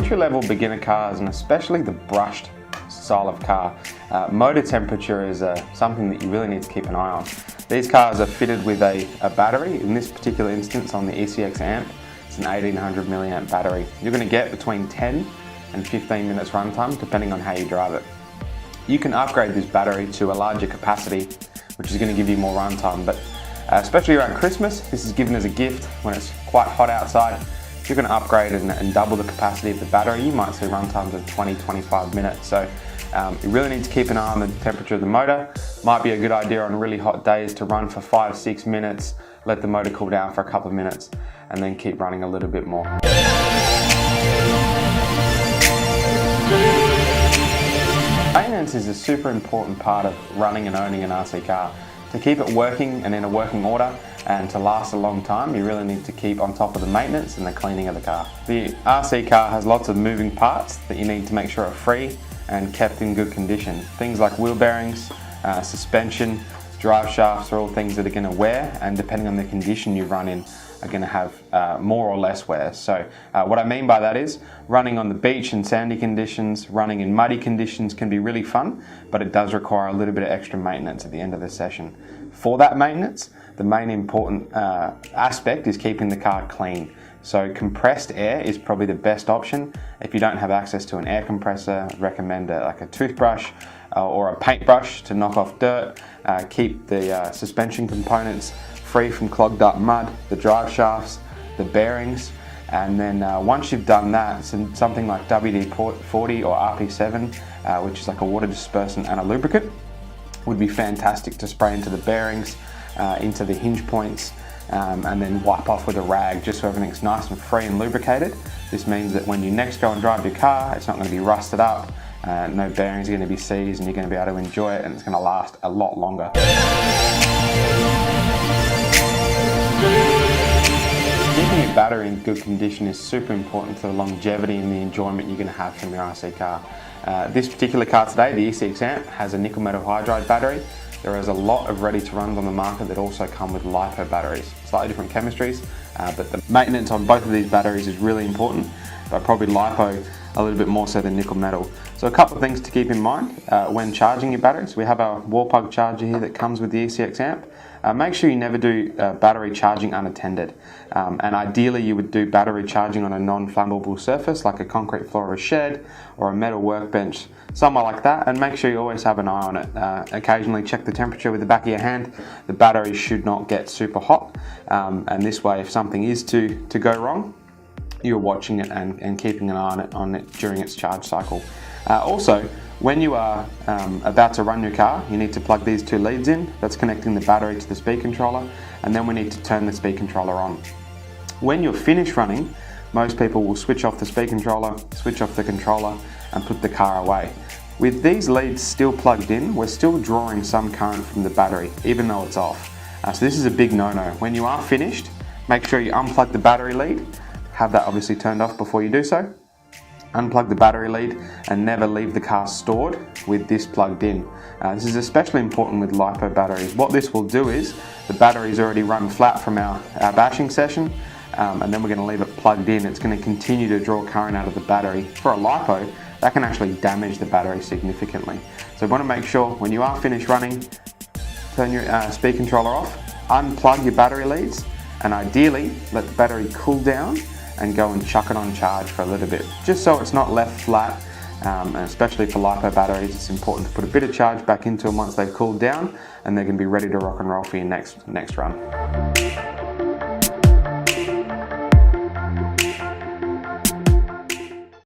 entry-level beginner cars, and especially the brushed style of car, motor temperature is something that you really need to keep an eye on. These cars are fitted with a battery. In this particular instance, on the ECX Amp, it's an 1800 milliamp battery. You're going to get between 10 and 15 minutes runtime depending on how you drive it. You can upgrade this battery to a larger capacity, which is going to give you more runtime, but especially around Christmas, this is given as a gift when it's quite hot outside. If you're going to upgrade and double the capacity of the battery, you might see runtimes of 20-25 minutes. So you really need to keep an eye on the temperature of the motor. Might be a good idea on really hot days to run for 5-6 minutes, let the motor cool down for a couple of minutes, and then keep running a little bit more. Maintenance is a super important part of running and owning an RC car. To keep it working and in a working order and to last a long time, you really need to keep on top of the maintenance and the cleaning of the car. The RC car has lots of moving parts that you need to make sure are free and kept in good condition. Things like wheel bearings, suspension, drive shafts are all things that are going to wear, and depending on the condition you run in, are going to have more or less wear. So what I mean by that is running on the beach in sandy conditions, running in muddy conditions can be really fun, but it does require a little bit of extra maintenance at the end of the session. For that maintenance, the main important aspect is keeping the car clean. So compressed air is probably the best option. If you don't have access to an air compressor, I'd recommend like a toothbrush or a paintbrush to knock off dirt. Keep the suspension components free from clogged up mud, the drive shafts, the bearings, and then once you've done that, something like WD-40 or RP7, which is like a water dispersant and a lubricant, would be fantastic to spray into the bearings, into the hinge points, and then wipe off with a rag just so everything's nice and free and lubricated. This means that when you next go and drive your car, it's not going to be rusted up, no bearings are going to be seized, and you're going to be able to enjoy it, and it's going to last a lot longer. Keeping your battery in good condition is super important to the longevity and the enjoyment you're going to have from your RC car. This particular car today, the ECX Amp, has a nickel metal hydride battery. There is a lot of ready to runs on the market that also come with LiPo batteries, slightly different chemistries, but the maintenance on both of these batteries is really important, but probably LiPo a little bit more so than nickel metal. So a couple of things to keep in mind when charging your batteries. We have our wall plug charger here that comes with the ECX Amp. Make sure you never do battery charging unattended, and ideally you would do battery charging on a non-flammable surface like a concrete floor of a shed or a metal workbench, somewhere like that, and make sure you always have an eye on it. Occasionally check the temperature with the back of your hand. The battery should not get super hot, and this way if something is to go wrong, you're watching it and keeping an eye on it during its charge cycle. Also, when you are about to run your car, you need to plug these two leads in. That's connecting the battery to the speed controller, and then we need to turn the speed controller on. When you're finished running, most people will switch off the speed controller, switch off the controller, and put the car away. With these leads still plugged in, we're still drawing some current from the battery, even though it's off. So this is a big no-no. When you are finished, make sure you unplug the battery lead. Have that obviously turned off before you do so. Unplug the battery lead and never leave the car stored with this plugged in. This is especially important with LiPo batteries. What this will do is the battery's already run flat from our bashing session, and then we're going to leave it plugged in. It's going to continue to draw current out of the battery. For a LiPo, that can actually damage the battery significantly. So you want to make sure when you are finished running, turn your speed controller off, unplug your battery leads, and ideally let the battery cool down and go and chuck it on charge for a little bit, just so it's not left flat. And especially for LiPo batteries, it's important to put a bit of charge back into them once they've cooled down, and they're going to be ready to rock and roll for your next run.